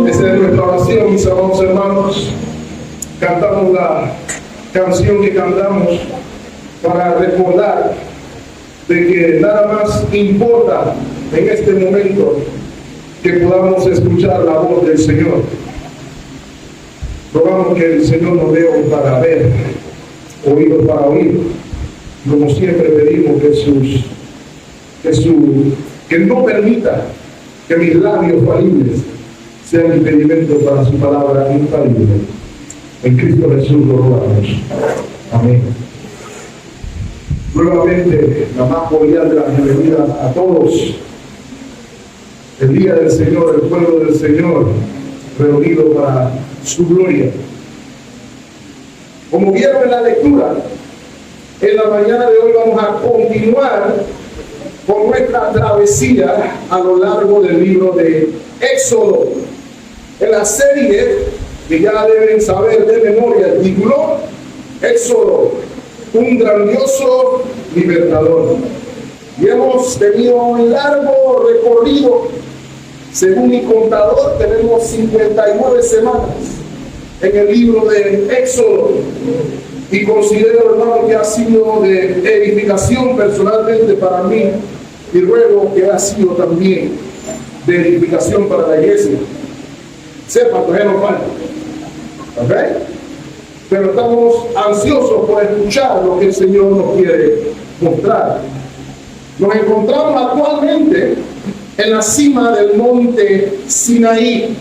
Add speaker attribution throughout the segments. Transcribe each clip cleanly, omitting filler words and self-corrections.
Speaker 1: Esa es nuestra oración, mis amados hermanos. Cantamos la canción que cantamos para recordar de que nada más importa en este momento que podamos escuchar la voz del Señor. Rogamos que el Señor nos dé ojos para ver, oídos para oír. Como siempre pedimos que no permita que mis labios falibles sean impedimento para su palabra infalible. En Cristo Jesús lo rogamos. Amén. Nuevamente, la más cordial de las bienvenidas a todos. El día del Señor, el pueblo del Señor, reunido para su gloria. Como vieron en la lectura, en la mañana de hoy vamos a continuar con nuestra travesía a lo largo del libro de Éxodo. En la serie, que ya deben saber de memoria, el título, Éxodo, un grandioso libertador. Y hemos tenido un largo recorrido. Según mi contador, tenemos 59 semanas en el libro de Éxodo. Y considero, hermano, que ha sido de edificación personalmente para mí. Y ruego que ha sido también de edificación para la iglesia. Sepa, todavía nos falta. ¿Ok? Pero estamos ansiosos por escuchar lo que el Señor nos quiere mostrar. Nos encontramos actualmente en la cima del monte Sinaí.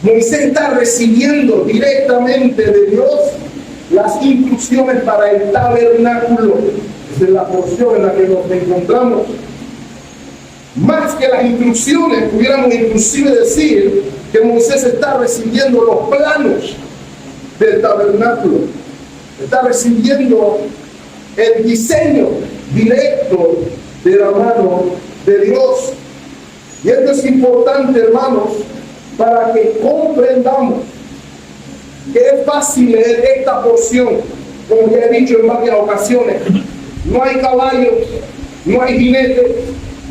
Speaker 1: Moisés está recibiendo directamente de Dios las instrucciones para el tabernáculo. Esa es la porción en la que nos encontramos. Más que las instrucciones, pudiéramos inclusive decir que Moisés está recibiendo los planos del tabernáculo. Está recibiendo el diseño directo de la mano de Dios. Y esto es importante, hermanos, para que comprendamos que es fácil leer esta porción, como ya he dicho en varias ocasiones. No hay caballos, no hay jinetes,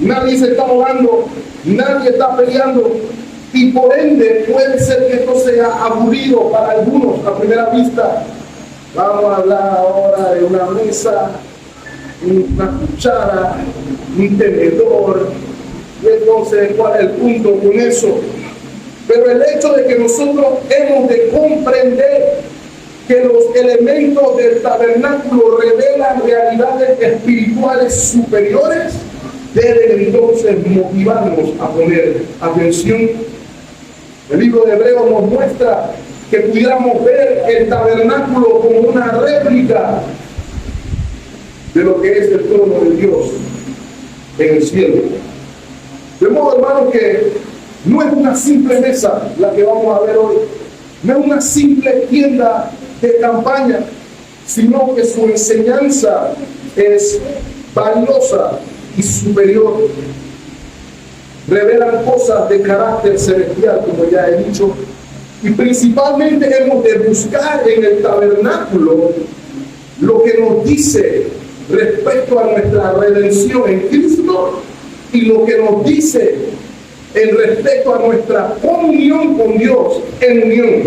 Speaker 1: nadie se está ahogando, nadie está peleando, y por ende puede ser que esto sea aburrido para algunos a primera vista. Vamos a hablar ahora de una mesa, una cuchara, un tenedor, y entonces ¿cuál es el punto con eso? Pero el hecho de que nosotros hemos de comprender que los elementos del tabernáculo revelan realidades espirituales superiores, debe entonces motivarnos a poner atención. El libro de Hebreos nos muestra que pudiéramos ver el tabernáculo como una réplica de lo que es el trono de Dios en el cielo. De modo, hermanos, que no es una simple mesa la que vamos a ver hoy, no es una simple tienda de campaña, sino que su enseñanza es valiosa y superior. Revelan cosas de carácter celestial, como ya he dicho, y principalmente hemos de buscar en el tabernáculo lo que nos dice respecto a nuestra redención en Cristo y lo que nos dice en respecto a nuestra comunión con Dios en unión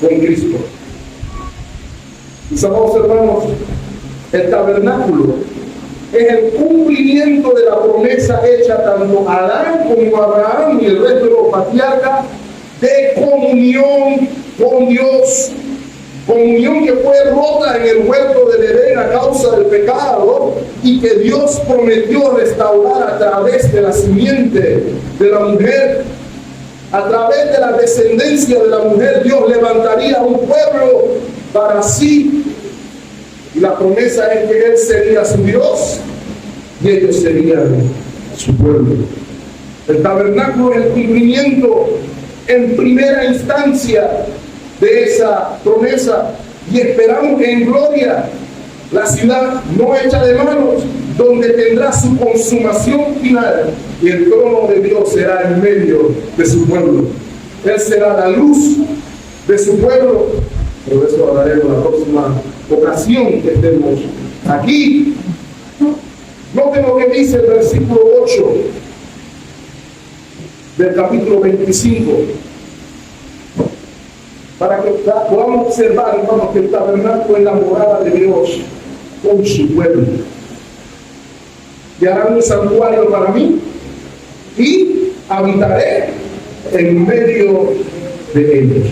Speaker 1: con Cristo. Mis amados hermanos, el tabernáculo es el cumplimiento de la promesa hecha tanto a Adán como a Abraham y el resto de los patriarcas de comunión con Dios. Comunión que fue rota en el huerto del Edén a causa del pecado y que Dios prometió restaurar a través de la simiente de la mujer. A través de la descendencia de la mujer, Dios levantaría un pueblo para sí. Y la promesa es que Él sería su Dios y ellos serían su pueblo. El tabernáculo es el cumplimiento en primera instancia de esa promesa, y esperamos en gloria la ciudad no hecha de manos, donde tendrá su consumación final, y el trono de Dios será en medio de su pueblo. Él será la luz de su pueblo, pero de eso hablaremos la próxima ocasión que estemos aquí. Noten lo que dice el versículo 8. del capítulo 25, para que podamos observar, hermanos, que el tabernáculo es la morada de Dios con su pueblo. Y harán un santuario para mí y habitaré en medio de ellos.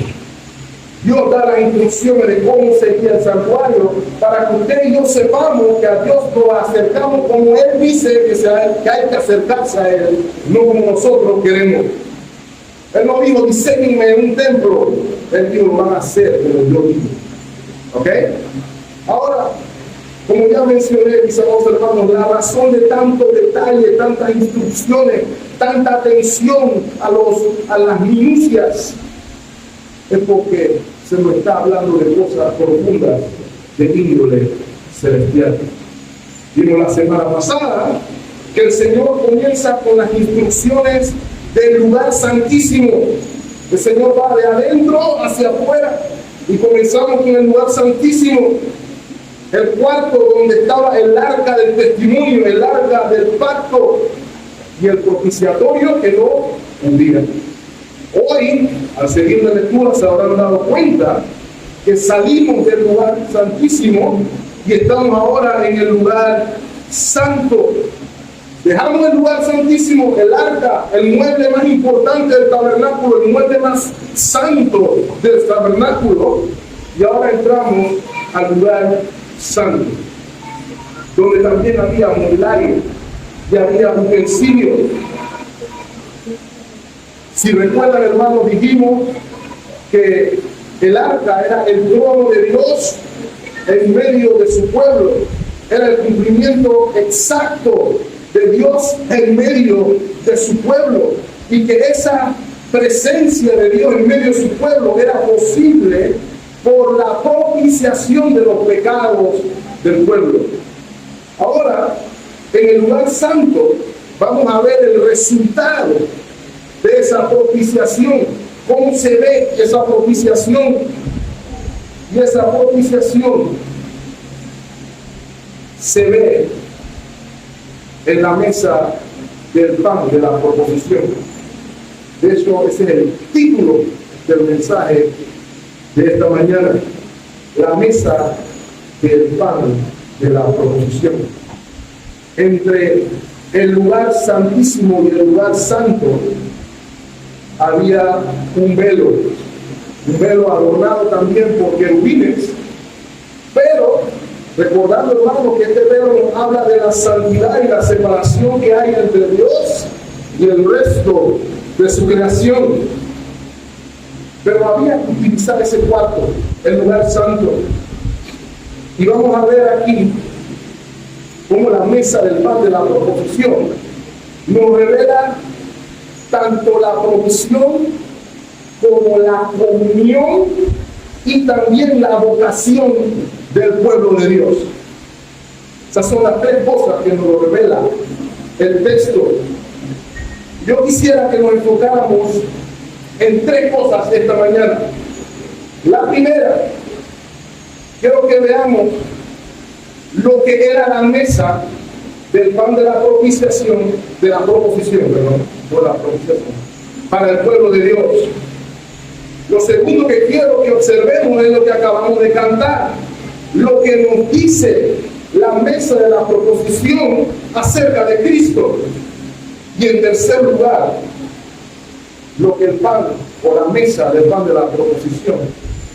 Speaker 1: Dios da las instrucciones de cómo sería el santuario para que usted y yo sepamos que a Dios nos acercamos como Él dice que hay que acercarse a Él, no como nosotros queremos. Él no dijo, diseñenme un templo. Él dijo, lo van a hacer como yo digo. ¿Ok? Ahora, como ya mencioné, mis amados hermanos, la razón de tanto detalle, tantas instrucciones, tanta atención a las minucias, es porque se nos está hablando de cosas profundas de índole celestial. Vimos la semana pasada que el Señor comienza con las instrucciones del lugar santísimo. El Señor va de adentro hacia afuera y comenzamos con el lugar santísimo, el cuarto donde estaba el arca del testimonio, el arca del pacto y el propiciatorio que no hundía. Hoy, al seguir la lectura, se habrán dado cuenta que salimos del lugar santísimo y estamos ahora en el lugar santo. Dejamos el lugar santísimo, el arca, el mueble más importante del tabernáculo, el mueble más santo del tabernáculo, y ahora entramos al lugar santo, donde también había muebles y había utensilios. Si recuerdan, hermanos, dijimos que el arca era el trono de Dios en medio de su pueblo. Era el cumplimiento exacto de Dios en medio de su pueblo. Y que esa presencia de Dios en medio de su pueblo era posible por la propiciación de los pecados del pueblo. Ahora, en el lugar santo, vamos a ver el resultado de esa propiciación. ¿Cómo se ve esa propiciación? Y esa propiciación se ve en la mesa del pan de la proposición. De hecho, ese es el título del mensaje de esta mañana. La mesa del pan de la proposición. Entre el lugar santísimo y el lugar santo había un velo adornado también por querubines, pero recordando, hermano, que este velo nos habla de la santidad y la separación que hay entre Dios y el resto de su creación. Pero había que utilizar ese cuarto, el lugar santo, y vamos a ver aquí cómo la mesa del pan de la proposición nos revela tanto la provisión como la comunión y también la vocación del pueblo de Dios. Esas son las tres cosas que nos revela el texto. Yo quisiera que nos enfocáramos en tres cosas esta mañana. La primera, quiero que veamos lo que era la mesa del pan de la propiciación, de la proposición, perdón, no la propiciación, para el pueblo de Dios. Lo segundo que quiero que observemos es lo que acabamos de cantar, lo que nos dice la mesa de la proposición acerca de Cristo. Y en tercer lugar, lo que el pan o la mesa del pan de la proposición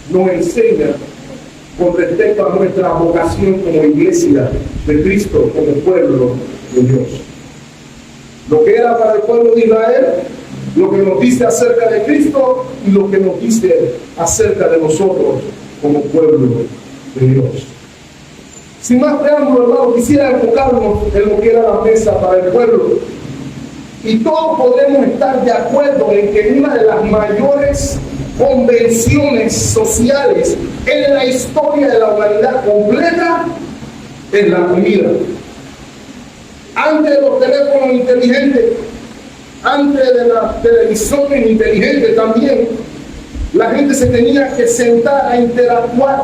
Speaker 1: nos enseña con respecto a nuestra vocación como iglesia de Cristo, como pueblo de Dios. Lo que era para el pueblo de Israel, lo que nos dice acerca de Cristo y lo que nos dice acerca de nosotros como pueblo de Dios. Sin más preámbulo, hermano, quisiera enfocarnos en lo que era la mesa para el pueblo. Y todos podremos estar de acuerdo en que una de las mayores convenciones sociales en la historia de la humanidad completa es la comida. Antes de los teléfonos inteligentes, antes de las televisiones inteligentes también, la gente se tenía que sentar a interactuar.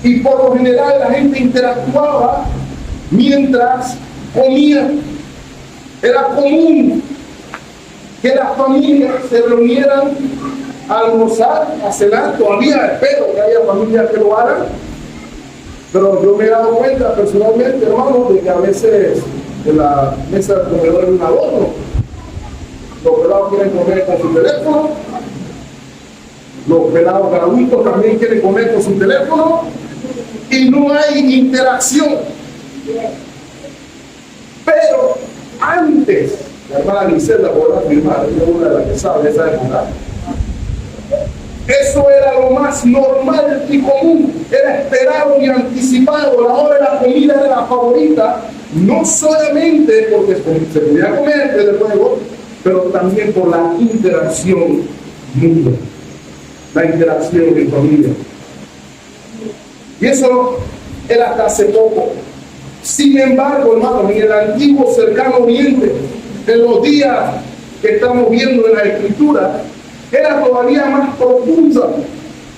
Speaker 1: Y por lo general la gente interactuaba mientras comía. Era común que las familias se reunieran a almorzar, a cenar. Todavía espero que haya familias que lo hagan, pero yo me he dado cuenta personalmente, hermano, de que a veces en la mesa del comedor es un adorno. Los pelados quieren comer con su teléfono, los pelados adultos también quieren comer con su teléfono, y no hay interacción. Pero antes, la hermana Griselda podrá afirmar, es una de las que sabe de esa época, eso era lo más normal y común, era esperado y anticipado. La hora de la comida era la favorita, no solamente porque se podía comer desde luego, pero también por la interacción mutua, la interacción en familia. Y eso era hasta hace poco. Sin embargo, hermano, en el antiguo cercano oriente, en los días que estamos viendo en la Escritura, era todavía más profunda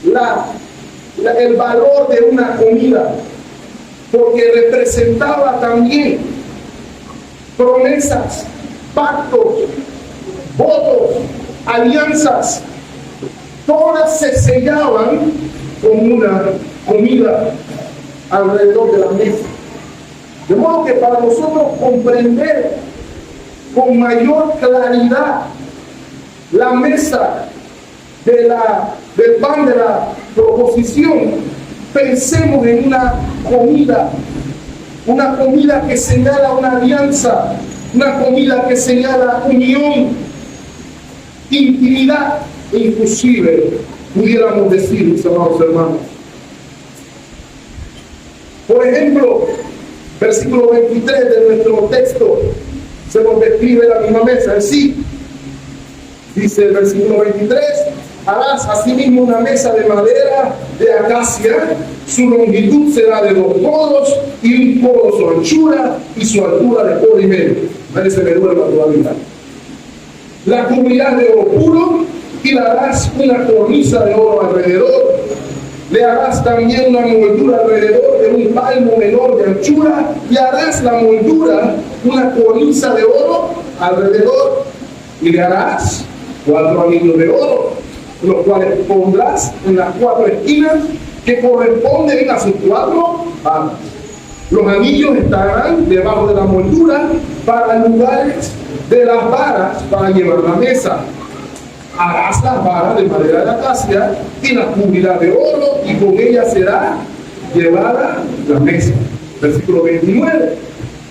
Speaker 1: el valor de una comida, porque representaba también promesas, pactos, votos, alianzas. Todas se sellaban con una comida alrededor de la mesa. De modo que para nosotros comprender con mayor claridad la mesa del pan de la proposición, pensemos en una comida que señala una alianza, una comida que señala unión, intimidad, inclusive pudiéramos decir, mis amados hermanos. Por ejemplo, versículo 23 de nuestro texto se nos describe la misma mesa en sí. Dice el versículo 23: harás asimismo una mesa de madera de acacia, su longitud será de 2 codos y 1 codo su anchura y su altura de 1,5 codos. Parece me duele todavía. La cubrirás de oro puro y le harás una cornisa de oro alrededor. Le harás también una moldura alrededor de 1 palmo menor de anchura y harás la moldura una cornisa de oro alrededor y le harás 4 anillos de oro, los cuales pondrás en las 4 esquinas que corresponden a sus 4 varas. Los anillos estarán debajo de la moldura para lugares de las varas para llevar la mesa. Harás las varas de madera de acacia y las cubrirás de oro y con ellas será llevada la mesa. Versículo 29.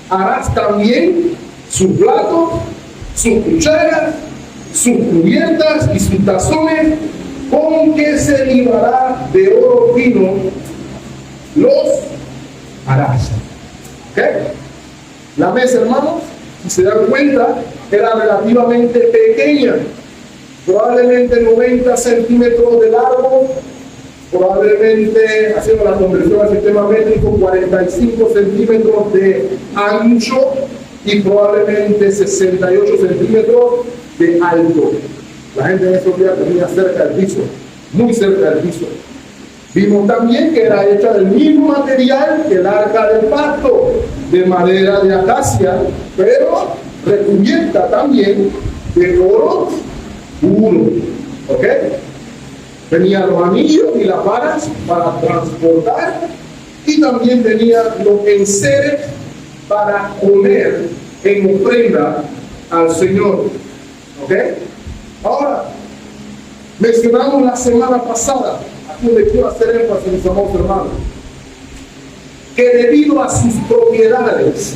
Speaker 1: Harás también sus platos, sus cucharas, sus cubiertas y sus tazones, con que se librará de oro fino, los harás. ¿Ok? La mesa, hermanos, si se dan cuenta, era relativamente pequeña, probablemente 90 centímetros de largo, probablemente, haciendo la conversión al sistema métrico, 45 centímetros de ancho y probablemente 68 centímetros de alto. La gente en esos días tenía cerca del piso, muy cerca del piso. Vimos también que era hecha del mismo material que el arca del pacto, de madera de acacia, pero recubierta también de oro puro. ¿Ok? Tenía los anillos y las varas para transportar y también tenía los enseres para poner en ofrenda al Señor. ¿Ok? Ahora, mencionamos la semana pasada, aquí le quiero hacer énfasis, mis amados hermanos, que debido a sus propiedades,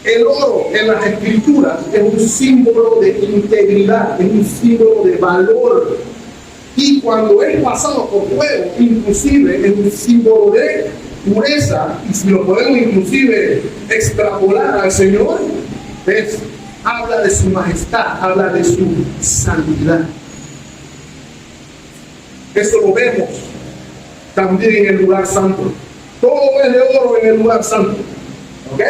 Speaker 1: el oro en las Escrituras es un símbolo de integridad, es un símbolo de valor. Y cuando es pasado por fuego, inclusive es un símbolo de pureza. Y si lo podemos inclusive extrapolar al Señor, habla de su majestad, habla de su santidad. Eso lo vemos también en el lugar santo. Todo es de oro en el lugar santo. ¿Ok?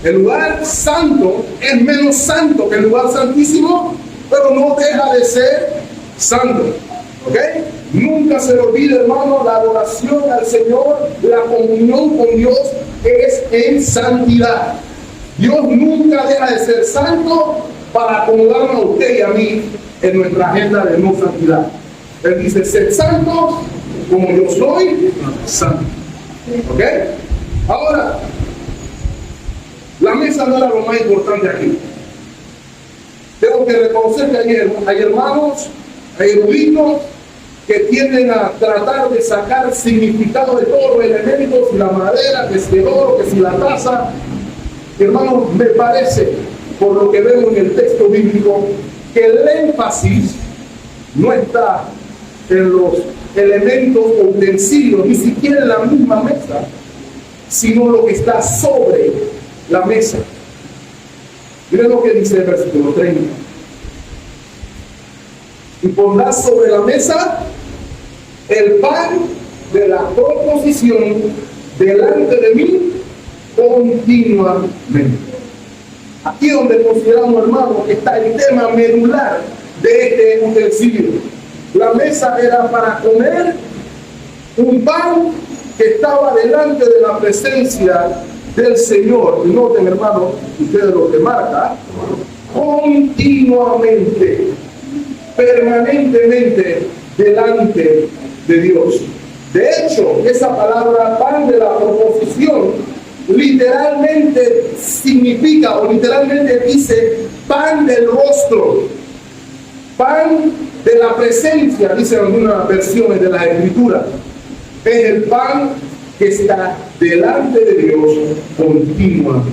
Speaker 1: El lugar santo es menos santo que el lugar santísimo, pero no deja de ser santo. ¿Ok? Nunca se le olvide, hermano, la adoración al Señor, la comunión con Dios es en santidad. Dios nunca deja de ser santo para acomodarnos a usted y a mí en nuestra agenda de no santidad. Él dice, sed santos como yo soy santo. ¿Ok? Ahora, la mesa no era lo más importante aquí. Tengo que reconocer que hay hermanos, hay eruditos que tienden a tratar de sacar significado de todos los elementos, la madera, que si el oro, que si la taza. Hermanos, me parece, por lo que vemos en el texto bíblico, que el énfasis no está en los elementos o utensilios, ni siquiera en la misma mesa, sino lo que está sobre la mesa. Miren lo que dice el versículo 30. Y pondrás sobre la mesa el pan de la proposición delante de mí continuamente. Aquí donde consideramos, hermanos, que está el tema medular de este utensilio. La mesa era para comer un pan que estaba delante de la presencia del Señor. Y noten, hermanos, ustedes lo que marca, continuamente, permanentemente delante de Dios. De hecho, esa palabra pan de la proposición literalmente significa o literalmente dice pan del rostro, pan de la presencia, dicen algunas versiones de la Escritura. Es el pan que está delante de Dios continuamente.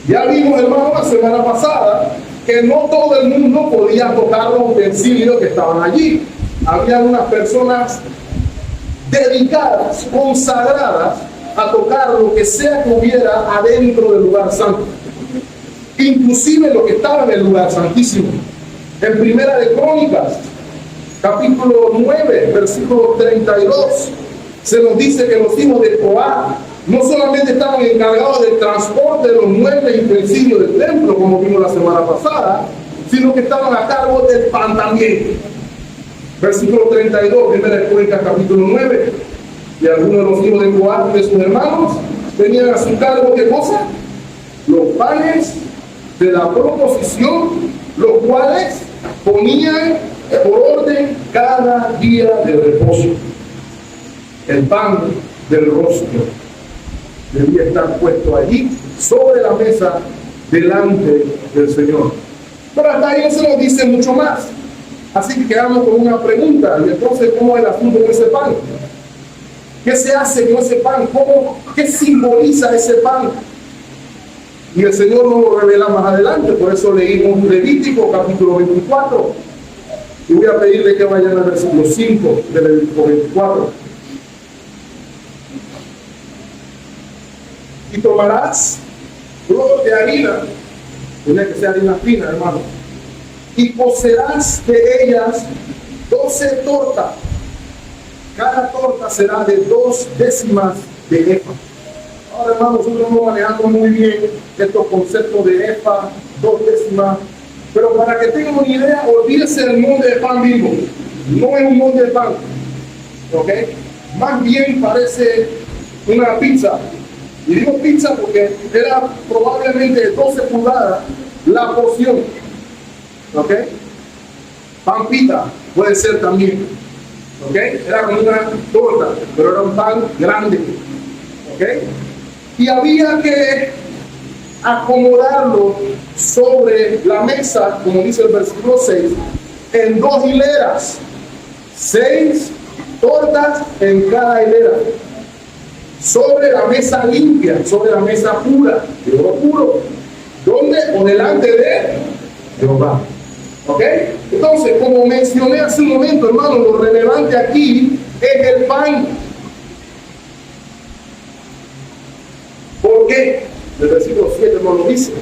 Speaker 1: Ya vimos, hermano, la semana pasada que no todo el mundo podía tocar los utensilios que estaban allí. Había unas personas dedicadas, consagradas a tocar lo que sea que hubiera adentro del lugar santo, inclusive lo que estaba en el lugar santísimo. En Primera de Crónicas, capítulo 9, versículo 32, se nos dice que los hijos de Coat no solamente estaban encargados del transporte de los muebles y utensilios del templo, como vimos la semana pasada, sino que estaban a cargo del pan también. Versículo 32, Primera de Crónicas, capítulo 9. Y algunos de los hijos de Coat y de sus hermanos tenían a su cargo, ¿qué cosa? Los panes de la proposición, los cuales ponían por orden cada día de reposo. El pan del rostro debía estar puesto allí sobre la mesa delante del Señor. Pero hasta ahí no se nos dice mucho más. Así que quedamos con una pregunta. Y entonces, ¿cómo es el asunto con ese pan? ¿Qué se hace con ese pan? ¿Qué simboliza ese pan? Y el Señor nos lo revela más adelante. Por eso leímos Levítico capítulo 24. Y voy a pedirle que vayan al versículo 5 de Levítico 24. Y tomarás flor de harina, tiene que ser harina fina, hermano, y cocerás de ellas 12 tortas. Cada torta será de 2 décimas de efa. Ahora, hermano, nosotros no manejamos muy bien estos conceptos de efa, 2 décimas, pero para que tengan una idea, olvídese del molde de pan vivo. No es un molde de pan, ¿ok? Más bien parece una pizza. Y digo pizza porque era probablemente de 12 pulgadas la porción. ¿Ok? Pan pita puede ser también. ¿Ok? Era como una torta, pero era un pan grande. ¿Ok? Y había que acomodarlo sobre la mesa, como dice el versículo 6, en 2 hileras. 6 tortas en cada hilera. Sobre la mesa limpia, sobre la mesa pura, de oro puro. ¿Dónde? O delante de Jehová. ¿Ok? Entonces, como mencioné hace un momento, hermano, lo relevante aquí es el pan. ¿Por qué? El versículo 7 nos lo dice.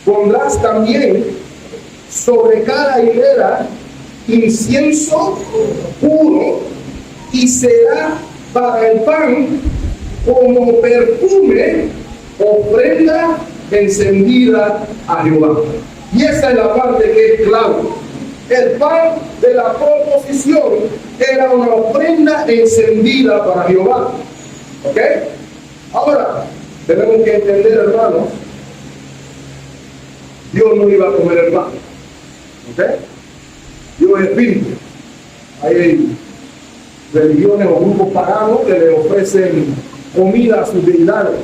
Speaker 1: Pondrás también sobre cada hilera incienso puro y será para el pan como perfume, ofrenda encendida a Jehová. Y esa es la parte que es clave. El pan de la proposición era una ofrenda encendida para Jehová. ¿Ok? Ahora, tenemos que entender, hermanos, Dios no iba a comer el pan. ¿Ok? Dios es espíritu. Hay religiones o grupos paganos que le ofrecen comida a sus deidades.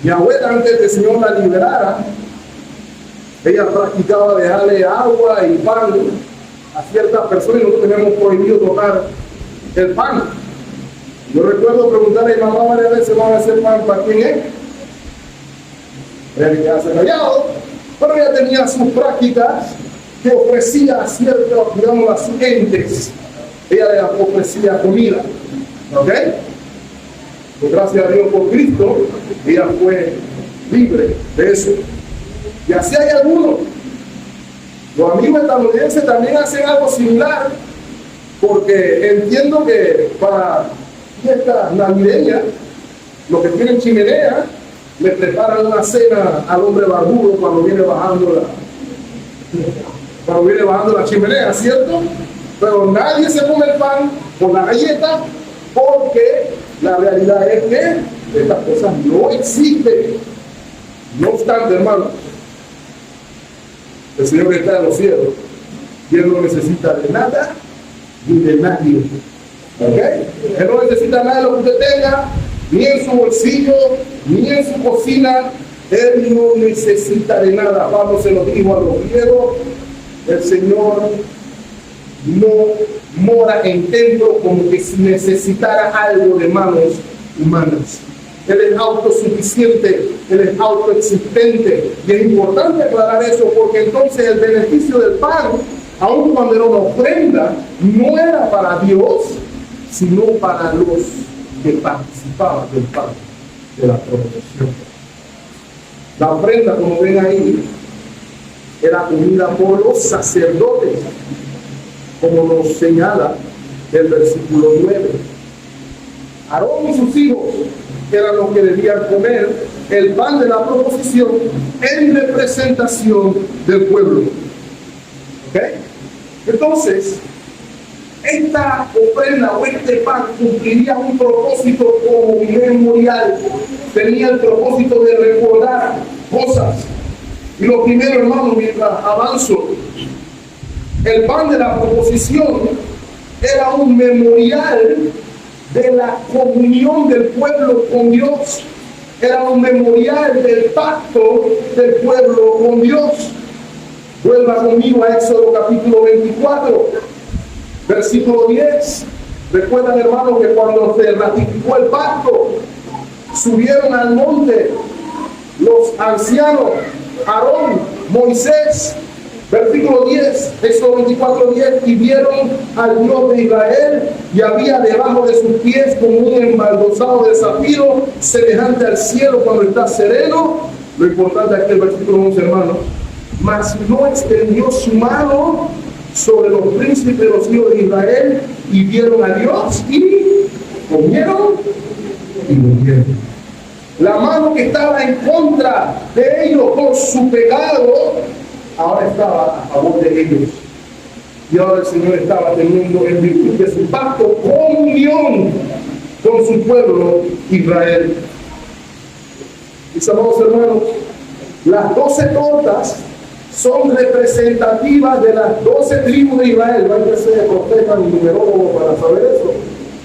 Speaker 1: Mi abuela, antes de que el Señor la liberara, ella practicaba dejarle agua y pan a ciertas personas y nosotros teníamos prohibido tocar el pan. Yo recuerdo preguntarle a mi mamá varias veces: ¿van a hacer pan para quién es? Ella quedaba callado, pero ella tenía sus prácticas que ofrecía a ciertos, digamos, a sus entes. Ella le ofrecía comida. ¿Ok? Pues gracias a Dios por Cristo, ella fue libre de eso. Y así hay algunos. Los amigos estadounidenses también hacen algo similar, porque entiendo que para fiestas navideñas, los que tienen chimenea, le preparan una cena al hombre barbudo cuando viene bajando la chimenea, ¿cierto? Pero nadie se come el pan con la galleta, porque la realidad es que estas cosas no existen. No obstante, hermano, el Señor que está en los cielos, y Él no necesita de nada ni de nadie. ¿Ok? Él no necesita nada de lo que usted tenga, ni en su bolsillo, ni en su cocina. Él no necesita de nada. Pablo se lo dijo a los griegos: el Señor no mora en templo como que si necesitara algo de manos humanas. Él es autosuficiente, Él es autoexistente. Y es importante aclarar eso, porque entonces el beneficio del pan, aun cuando era una ofrenda, no era para Dios, sino para los que participaban del pan, de la proposición. La ofrenda, como ven ahí, era comida por los sacerdotes, como nos señala el versículo 9. Aarón y sus hijos eran los que debían comer el pan de la proposición en representación del pueblo. ¿Ok? Entonces, esta ofrenda o este pan cumpliría un propósito como memorial. Tenía el propósito de recordar cosas. Y lo primero, hermano, mientras avanzo, el pan de la proposición era un memorial de la comunión del pueblo con Dios. Era un memorial del pacto del pueblo con Dios. Vuelva conmigo a Éxodo capítulo 24, versículo 10. Recuerdan, hermanos, que cuando se ratificó el pacto, subieron al monte los ancianos, Aarón, Moisés. Versículo 10, Éxodo 24, 10, y vieron al Dios de Israel, y había debajo de sus pies como un embaldosado de zafiro, semejante al cielo cuando está sereno. Lo importante aquí el versículo 11, hermanos: mas no extendió su mano sobre los príncipes de los hijos de Israel, y vieron a Dios, y comieron y murieron. La mano que estaba en contra de ellos por su pecado, ahora estaba a favor de ellos. Y ahora el Señor estaba teniendo, en virtud de su pacto, comunión con su pueblo Israel. Mis amados hermanos, las 12 tortas son representativas de las 12 tribus de Israel. No hay que ser profeta ni numerólogo para saber eso.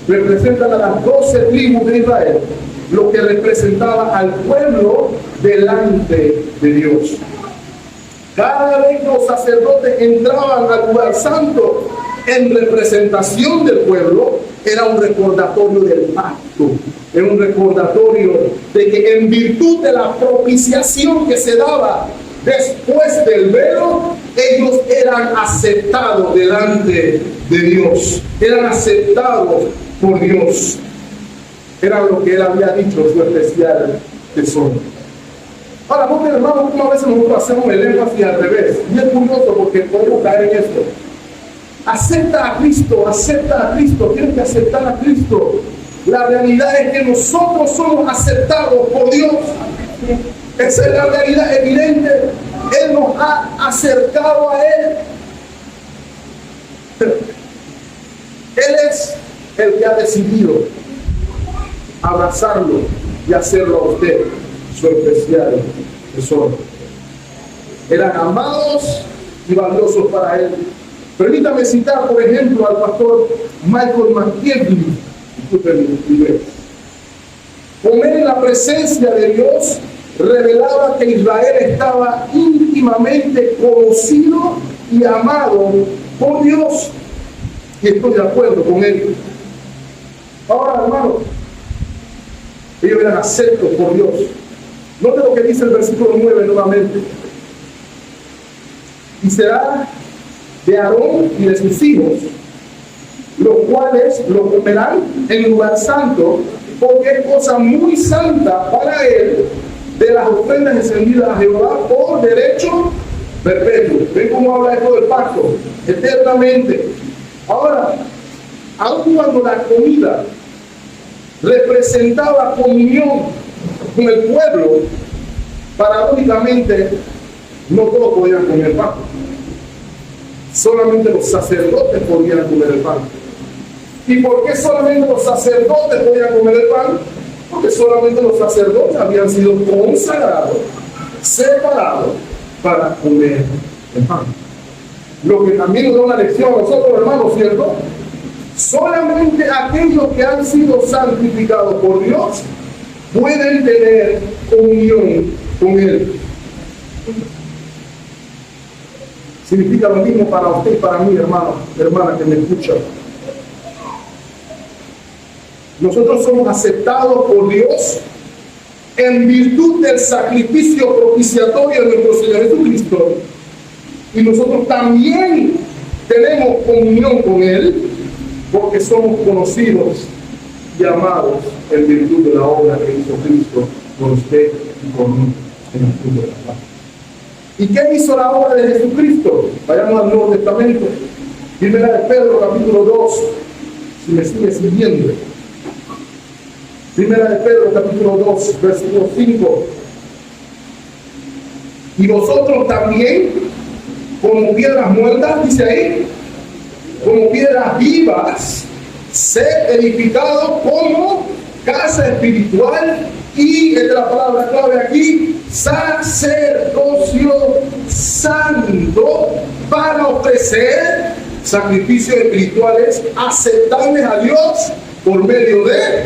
Speaker 1: Representan a las 12 tribus de Israel, lo que representaba al pueblo delante de Dios. Cada vez que los sacerdotes entraban al lugar santo en representación del pueblo, era un recordatorio del pacto, era un recordatorio de que en virtud de la propiciación que se daba después del velo, ellos eran aceptados delante de Dios, eran aceptados por Dios. Era lo que Él había dicho, su especial tesoro. Ahora, porque hermano, como a veces nosotros hacemos el énfasis al revés, y es curioso porque podemos caer en esto. Acepta a Cristo, tienes que aceptar a Cristo. La realidad es que nosotros somos aceptados por Dios. Esa es la realidad evidente. Él nos ha acercado a Él. Él es el que ha decidido abrazarlo y hacerlo a usted su especial tesoro. eran amados y valiosos para él. Permítame citar, por ejemplo, al pastor Michael McKinley. Disculpen mi inglés. Comer en la presencia de Dios revelaba que Israel estaba íntimamente conocido y amado por Dios. Y estoy de acuerdo con él. Ahora, hermanos, ellos eran aceptos por Dios. Note lo que dice el versículo 9 nuevamente. Y será de Aarón y de sus hijos, los cuales lo comerán en lugar santo, porque es cosa muy santa para él de las ofrendas encendidas a Jehová por derecho perpetuo. ¿Ven cómo habla esto del pacto? Eternamente. Ahora, aun cuando la comida representaba comunión con el pueblo, paradójicamente no todos podían comer pan. Solamente los sacerdotes podían comer el pan. ¿Y por qué solamente los sacerdotes podían comer el pan? Porque solamente los sacerdotes habían sido consagrados, separados para comer el pan. Lo que también nos da una lección a nosotros, hermanos, ¿cierto? Solamente aquellos que han sido santificados por Dios pueden tener comunión con Él. Significa lo mismo para usted y para mí, hermano, hermana que me escucha. Nosotros somos aceptados por Dios en virtud del sacrificio propiciatorio de nuestro Señor Jesucristo. Y nosotros también tenemos comunión con Él porque somos conocidos y amados en virtud de la obra que hizo Cristo por usted y por mí en el mundo de la paz. ¿Y qué hizo la obra de Jesucristo? Vayamos al Nuevo Testamento. Primera de Pedro, capítulo 2, si me sigue siguiendo. Primera de Pedro, capítulo 2, versículo 5. Y vosotros también, como piedras muertas, dice ahí, como piedras vivas, sed edificados como casa espiritual y, esta es la palabra clave aquí, sacerdocio santo, para ofrecer sacrificios espirituales aceptables a Dios por medio de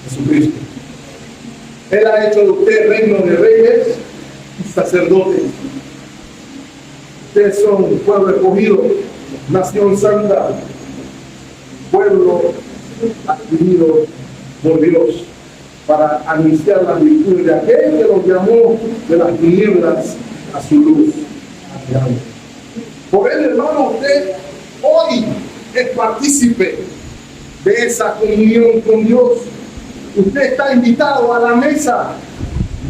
Speaker 1: Jesucristo. Él ha hecho de usted reino de reyes y sacerdotes. Ustedes son pueblo escogido, nación santa, pueblo adquirido por Dios para anunciar las virtudes de aquel que los llamó de las tinieblas a su luz. Por él, hermano, usted hoy es partícipe de esa comunión con Dios. Usted está invitado a la mesa,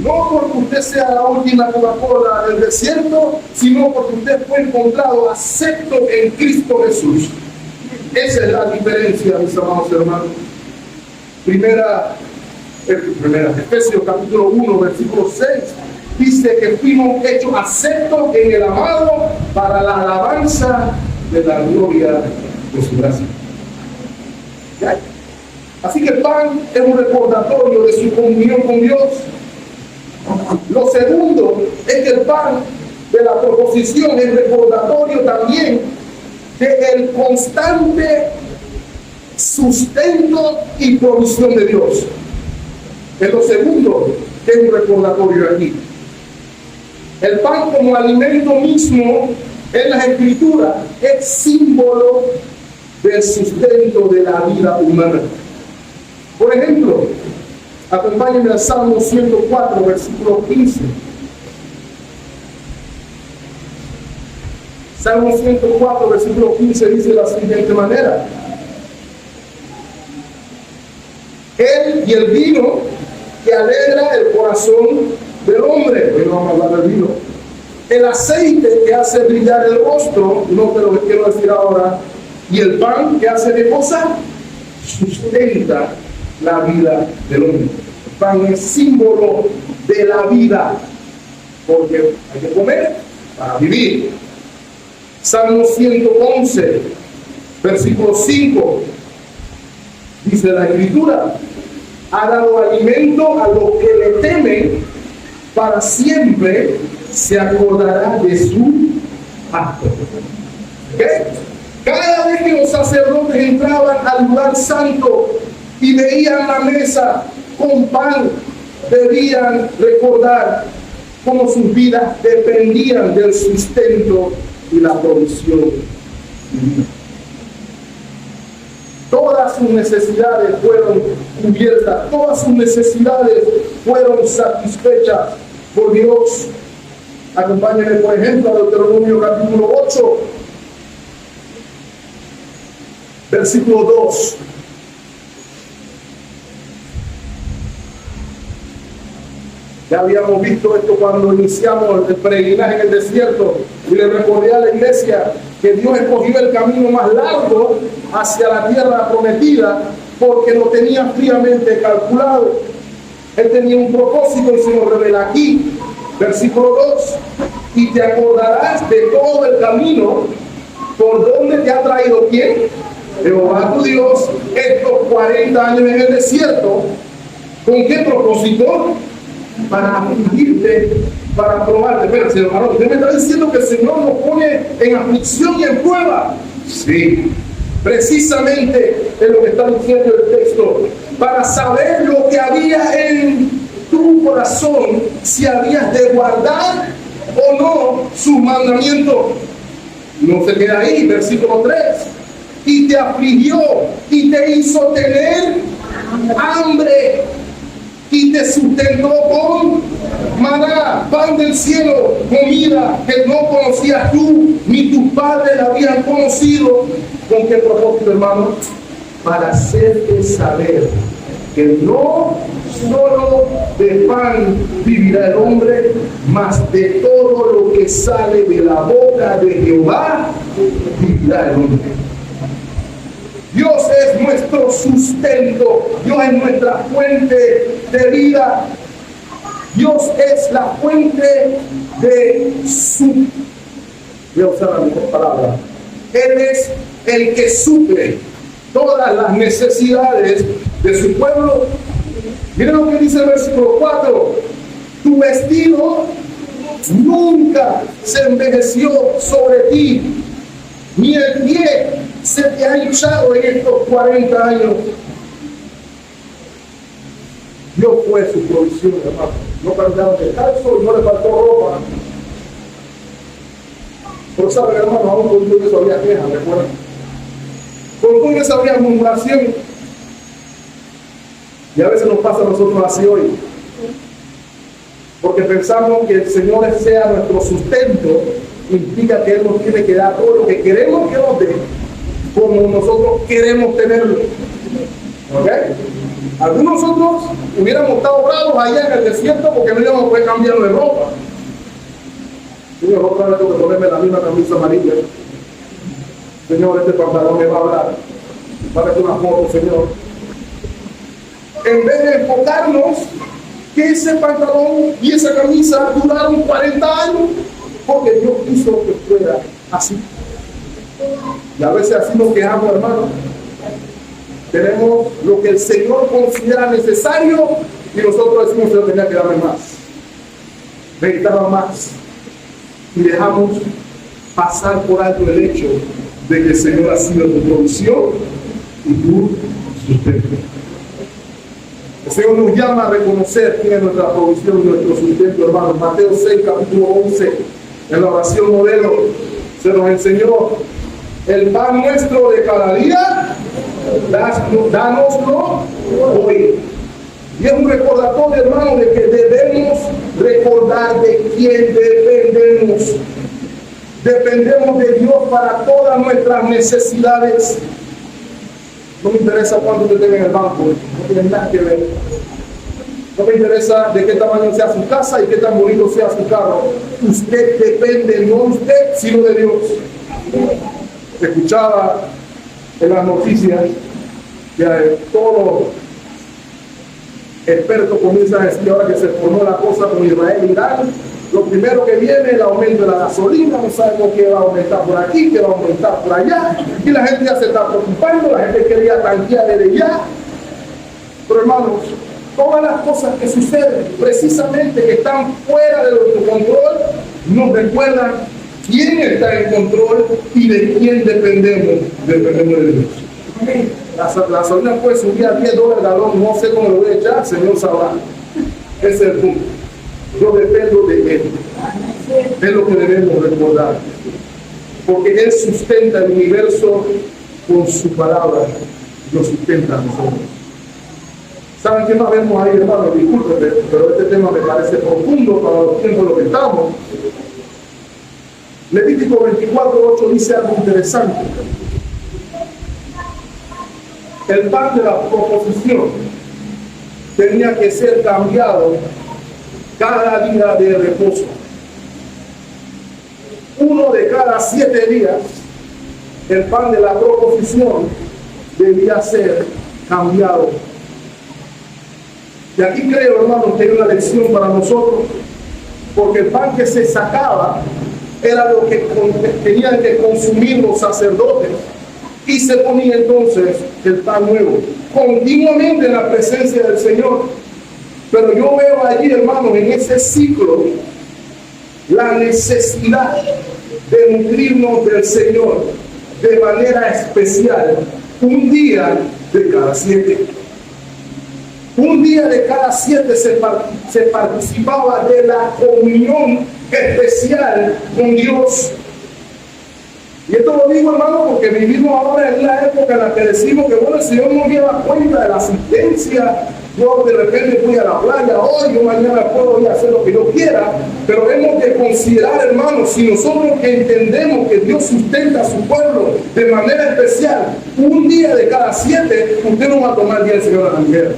Speaker 1: no porque usted sea la última Coca-Cola del desierto, sino porque usted fue encontrado acepto en Cristo Jesús. Esa es la diferencia, mis amados hermanos. Efesios capítulo 1, versículo 6, dice que fuimos hechos aceptos en el amado para la alabanza de la gloria de su gracia. ¿Ya? Así que el pan es un recordatorio de su comunión con Dios. Lo segundo es que el pan de la proposición es recordatorio también del constante sustento y provisión de Dios. Es lo segundo que es un recordatorio aquí. El pan como alimento mismo en las Escrituras es símbolo del sustento de la vida humana. Por ejemplo, acompáñenme al Salmo 104, versículo 15. Salmo 104, versículo 15 dice de la siguiente manera: Él y el vino que alegra el corazón del hombre. Hoy no vamos a hablar del vino. El aceite que hace brillar el rostro, no te lo quiero decir ahora, y el pan que hace de cosa, sustenta la vida del hombre. El pan es símbolo de la vida, porque hay que comer para vivir. Salmo 111, versículo 5, dice la Escritura: ha dado alimento a los que le temen, para siempre se acordará de su pacto. ¿Okay? Cada vez que los sacerdotes entraban al lugar santo y veían la mesa con pan, debían recordar cómo sus vidas dependían del sustento y la provisión divina. Todas sus necesidades fueron cubiertas, todas sus necesidades fueron satisfechas por Dios. Acompáñenme, por ejemplo, a Deuteronomio capítulo 8, versículo 2. Ya habíamos visto esto cuando iniciamos el peregrinaje en el desierto, y le recordé a la iglesia que Dios escogió el camino más largo hacia la tierra prometida porque lo tenía fríamente calculado. Él tenía un propósito y se lo revela aquí, versículo 2. Y te acordarás de todo el camino por donde te ha traído ¿quién? Jehová tu Dios estos 40 años en el desierto. ¿Con qué propósito? Para afligirte, para probarte. Espérate, hermano, usted me está diciendo que el Señor nos pone en aflicción y en prueba. Sí, precisamente es lo que está diciendo el texto, para saber lo que había en tu corazón, si habías de guardar o no sus mandamientos. No se queda ahí, versículo 3. Y te afligió y te hizo tener hambre y te sustentó con maná, pan del cielo, comida que no conocías tú, ni tus padres la habían conocido. ¿Con qué propósito, hermano? Para hacerte saber que no solo de pan vivirá el hombre, mas de todo lo que sale de la boca de Jehová vivirá el hombre. Dios es nuestro sustento, Dios es nuestra fuente de vida, Dios es la fuente de su... Voy a usar la misma palabra. Él es el que suple todas las necesidades de su pueblo. Miren lo que dice el versículo 4. Tu vestido nunca se envejeció sobre ti, ni el pie se te ha hinchado en estos 40 años. Dios fue su provisión, hermano. No faltaron descalzo y no le faltó ropa. Pero saben, hermano, aún con todo eso había quejas, recuerden. Con todo eso había murmuración. Y a veces nos pasa a nosotros así hoy. Porque pensamos que el Señor sea nuestro sustento, implica que Él nos tiene que dar todo lo que queremos que nos dé, como nosotros queremos tenerlo. ¿Ok? Algunos nosotros hubiéramos estado bravos allá en el desierto porque no íbamos a poder cambiar de ropa. Señor, otra vez tengo que ponerme la misma camisa amarilla. Señor, este pantalón me va a hablar. Parece una foto, Señor. En vez de enfocarnos que ese pantalón y esa camisa duraron 40 años, porque Dios quiso que fuera así. Y a veces así nos quejamos, hermano. Tenemos lo que el Señor considera necesario y nosotros decimos que Él tenía que darme más. Necesitaba más. Y dejamos pasar por alto el hecho de que el Señor ha sido tu provisión y tu sustento. El Señor nos llama a reconocer quién es nuestra provisión y nuestro sustento, hermano. Mateo 6, capítulo 11, en la oración modelo, se nos enseñó: el pan nuestro de cada día, dánoslo hoy. Y es un recordatorio, hermano, de que debemos recordar de quién dependemos. Dependemos de Dios para todas nuestras necesidades. No me interesa cuánto usted tenga en el banco, no tiene nada que ver. No me interesa de qué tamaño sea su casa y qué tan bonito sea su carro. Usted depende, no usted, sino de Dios. Escuchaba en las noticias que todos los expertos comienzan a decir ahora que se formó la cosa con Israel y Irán. Lo primero que viene es el aumento de la gasolina, no sabemos qué va a aumentar por aquí, qué va a aumentar por allá, y la gente ya se está preocupando, la gente quería tanquear desde ya. Pero hermanos, todas las cosas que suceden, precisamente que están fuera de nuestro control, nos recuerda quién está en control y de quién dependemos de Dios. La gasolina puede subir a $10 el galón, no sé cómo lo voy a echar, Señor sabrá. Ese es el punto. Yo dependo de Él. Es lo que debemos recordar. Porque Él sustenta el universo con su palabra. Lo sustenta a nosotros. ¿Saben qué más vemos ahí, hermano? Discúlpenme, pero este tema me parece profundo para los tiempos en los que estamos. Levítico 24:8 dice algo interesante. El pan de la proposición tenía que ser cambiado cada día de reposo. Uno de cada 7 días, el pan de la proposición debía ser cambiado. Y aquí creo, hermanos, que hay una lección para nosotros, porque el pan que se sacaba era lo que tenían que consumir los sacerdotes, y se ponía entonces el pan nuevo, continuamente en la presencia del Señor. Pero yo veo allí, hermanos, en ese ciclo, la necesidad de nutrirnos del Señor de manera especial, un día de cada 7. Un día de cada 7 se participaba de la comunión especial con Dios. Y esto lo digo, hermano, porque vivimos ahora en una época en la que decimos que, bueno, el Señor no lleva cuenta de la asistencia. Yo de repente voy a la playa hoy, yo mañana puedo ir a hacer lo que yo quiera. Pero hemos de considerar, hermanos, si nosotros entendemos que Dios sustenta a su pueblo de manera especial, un día de cada 7, usted no va a tomar el día del Señor a la ligera.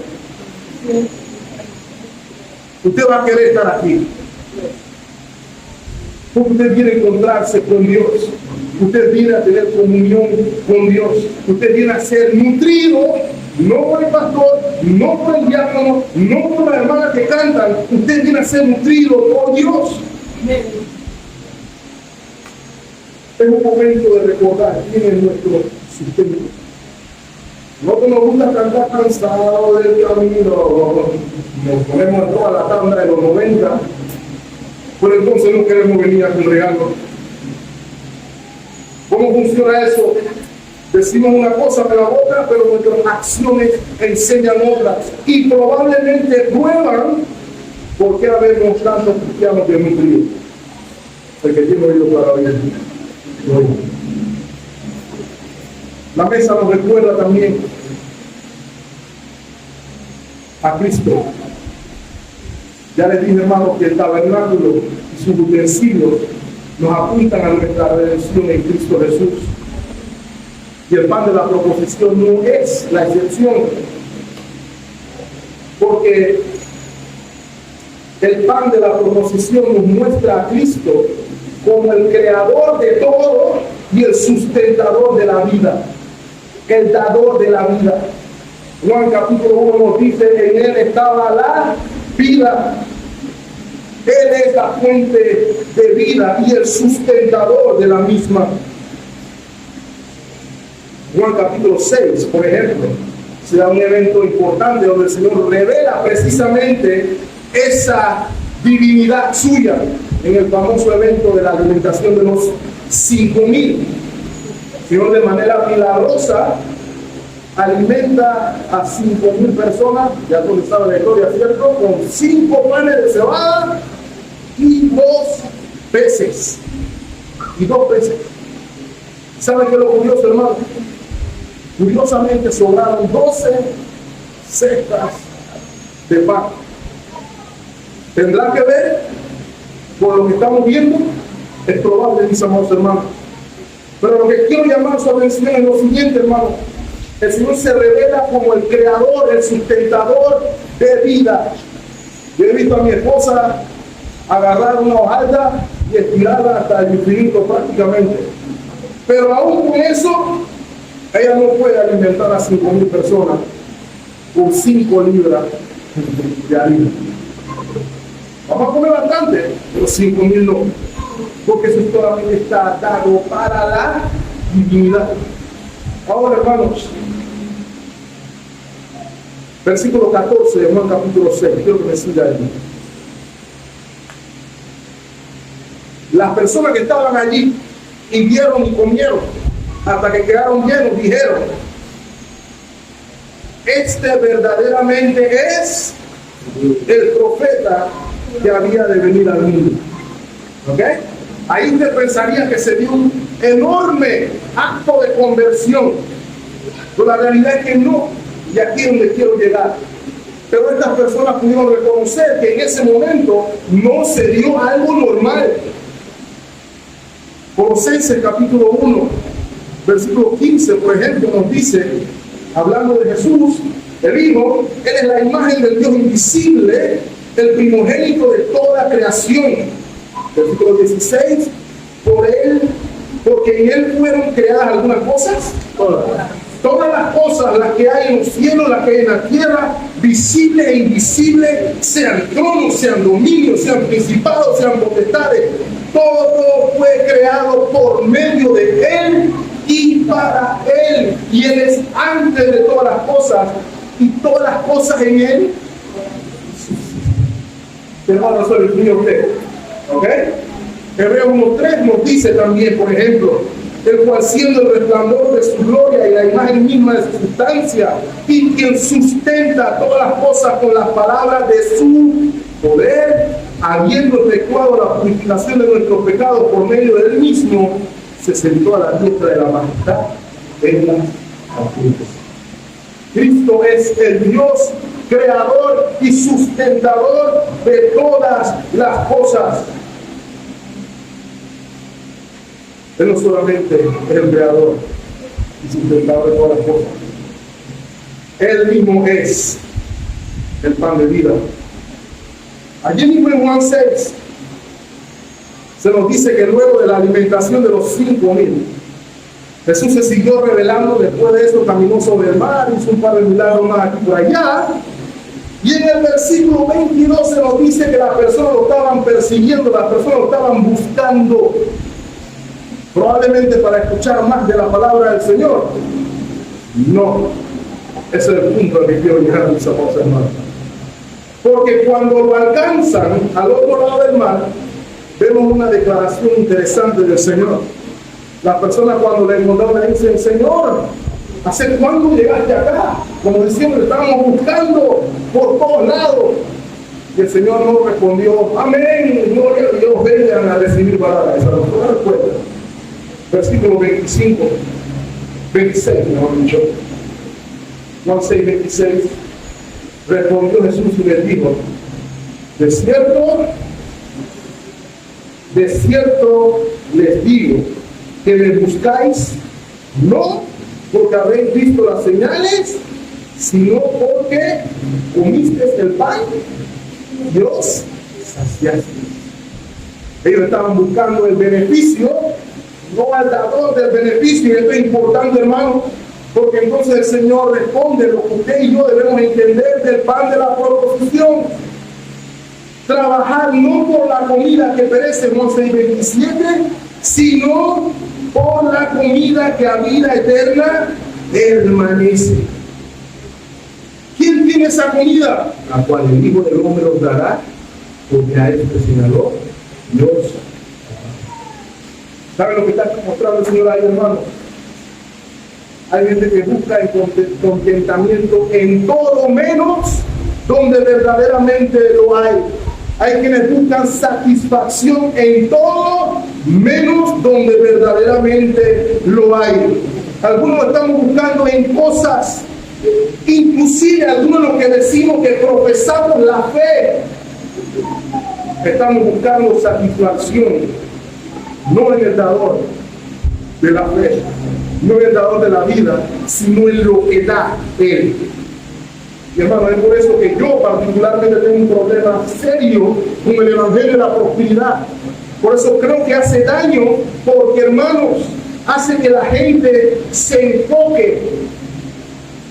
Speaker 1: Usted va a querer estar aquí. Porque usted quiere encontrarse con Dios. Usted viene a tener comunión con Dios. Usted viene a ser nutrido, no por el pastor, no por el diácono, no por las hermanas que cantan. Usted viene a ser nutrido por Dios. Es un momento de recordar quién es nuestro sustento. No que nos gusta cantar cansado del camino, nos ponemos en toda la tanda de los 90, pero entonces no queremos venir a congregarnos. ¿Cómo funciona eso? Decimos una cosa de la boca, pero nuestras acciones enseñan otras. Y probablemente prueban por qué habemos tantos cristianos desnutridos. El que tiene oído para oír. La mesa nos recuerda también a Cristo. Ya les dije, hermanos, que el tabernáculo y sus utensilios nos apuntan a nuestra redención en Cristo Jesús. Y el pan de la proposición no es la excepción, porque el pan de la proposición nos muestra a Cristo como el creador de todo y el sustentador de la vida, el dador de la vida. Juan capítulo 1 nos dice: en él estaba la vida. Él es la fuente de vida y el sustentador de la misma. Juan capítulo 6, por ejemplo, se da un evento importante donde el Señor revela precisamente esa divinidad suya en el famoso evento de la alimentación de los 5,000. El Señor de manera milagrosa alimenta a 5,000 personas, ya tú sabes la historia, ¿cierto? Con 5 panes de cebada y 2 peces. ¿Saben qué es lo curioso, hermano? Curiosamente sobraron 12 cestas de pan. ¿Tendrá que ver con lo que estamos viendo? Es probable, mis amados hermanos. Pero lo que quiero llamar su atención es lo siguiente, hermano. El Señor se revela como el creador, el sustentador de vida. Yo he visto a mi esposa agarrar una hojalda y estirarla hasta el infinito prácticamente. Pero aún con eso, ella no puede alimentar a 5,000 personas con 5 libras de harina. Vamos a comer bastante, pero 5,000 no. Porque eso solamente está dado para la divinidad. Ahora, hermanos, versículo 14 de Juan capítulo 6, quiero que me siga ahí. Las personas que estaban allí y vieron y comieron hasta que quedaron llenos, dijeron: este verdaderamente es el profeta que había de venir al mundo. ¿Ok? Ahí usted pensaría que se dio un enorme acto de conversión, pero la realidad es que no, y aquí es donde quiero llegar. Pero estas personas pudieron reconocer que en ese momento no se dio algo normal. Colosenses capítulo 1, versículo 15, por ejemplo, nos dice, hablando de Jesús, el Hijo, Él es la imagen del Dios invisible, el primogénito de toda creación. Versículo 16, porque en Él fueron creadas algunas cosas. Todas las cosas, las que hay en los cielos, las que hay en la tierra, visibles e invisibles, sean tronos, sean dominios, sean principados, sean potestades, todo fue creado por medio de Él y para Él. Y Él es antes de todas las cosas, y todas las cosas en Él. Hermano, eso lo incluye usted. ¿Ok? Hebreos 1:3 nos dice también, por ejemplo, el cual siendo el resplandor de su gloria y la imagen misma de su sustancia, y quien sustenta todas las cosas con las palabras de su poder, habiendo efectuado la purificación de nuestros pecados por medio de Él mismo, se sentó a la diestra de la majestad en las alturas. Cristo es el Dios creador y sustentador de todas las cosas. Él no solamente es el creador y sustentador de todas las cosas. Él mismo es el pan de vida. Allí mismo en Juan 6 se nos dice que luego de la alimentación de los 5,000, Jesús se siguió revelando. Después de eso caminó sobre el mar, hizo un par de milagros más aquí por allá. Y en el versículo 22 se nos dice que las personas lo estaban persiguiendo, las personas lo estaban buscando, probablemente para escuchar más de la palabra del Señor. No, ese es el punto al que quiero llegar, mis amados hermanos. Porque cuando lo alcanzan al otro lado del mar, vemos una declaración interesante del Señor. Las personas cuando le encontraron le dicen: Señor, ¿hace cuándo llegaste acá? Como diciendo, le estábamos buscando por todos lados. Y el Señor no respondió: amén, gloria a Dios, vengan a recibir palabras. Esa es la respuesta. Versículo 25, 26, mejor dicho. Juan 6, 26. Respondió Jesús y les dijo: de cierto les digo que me buscáis no porque habéis visto las señales, sino porque comisteis el pan y os saciasteis. Ellos estaban buscando el beneficio, no al dador del beneficio. Y esto es importante, hermano, porque entonces el Señor responde lo que usted y yo debemos entender del pan de la proposición. Trabajar no por la comida que perece, Juan 6:27, sino por la comida que a vida eterna permanece. ¿Quién tiene esa comida? La cual el Hijo del Hombre os dará, porque a él señaló Dios. ¿Saben lo que está mostrando el Señor ahí, hermano? Hay gente que busca el contentamiento en todo menos donde verdaderamente lo hay. Hay quienes buscan satisfacción en todo menos donde verdaderamente lo hay. Algunos lo estamos buscando en cosas, inclusive algunos de los que decimos que profesamos la fe, estamos buscando satisfacción no en el dador de la fe, no en el dador de la vida, sino en lo que da Él. Y hermano, es por eso que yo particularmente tengo un problema serio con el evangelio de la prosperidad. Por eso creo que hace daño, porque, hermanos, hace que la gente se enfoque,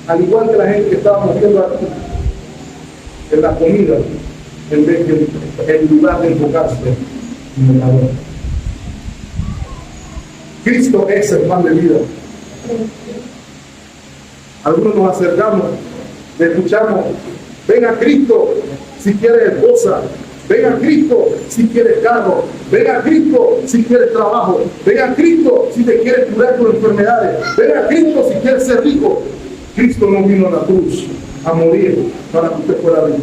Speaker 1: al igual que la gente que estábamos viendo aquí, en la comida, en vez de en lugar de enfocarse en el amor. Cristo es el pan de vida. Algunos nos acercamos, le escuchamos: ven a Cristo si quieres esposa, Ven a Cristo si quieres carro. Ven a Cristo si quieres trabajo. Ven a Cristo si te quieres curar tus enfermedades. Ven a Cristo si quieres ser rico. Cristo no vino a la cruz a morir para que usted fuera rico.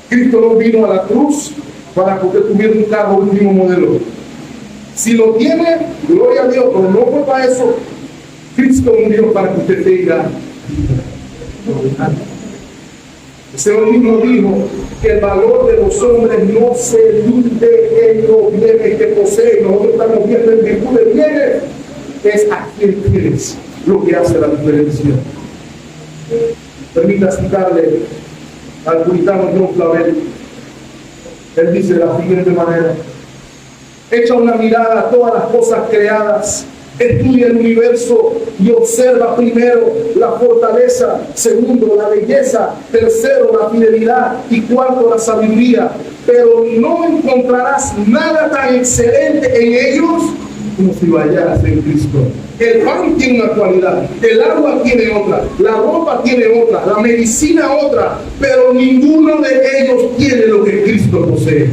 Speaker 1: Cristo no vino a la cruz para que usted tuviera un carro último modelo. Si lo tiene, gloria a Dios, pero no fue para eso. Cristo murió para que usted tenga. El Señor mismo dijo que el valor de los hombres no se mide en los bienes que poseen. Nosotros estamos viendo en virtud de bienes, es a quien tienes lo que hace la diferencia. Permita citarle al puritano John Flavel. Él dice de la siguiente manera: echa una mirada a todas las cosas creadas, estudia el universo y observa primero la fortaleza, segundo la belleza, tercero la fidelidad y cuarto la sabiduría, pero no encontrarás nada tan excelente en ellos como si vayas en Cristo. El pan tiene una cualidad, el agua tiene otra, la ropa tiene otra, la medicina otra, pero ninguno de ellos tiene lo que Cristo posee.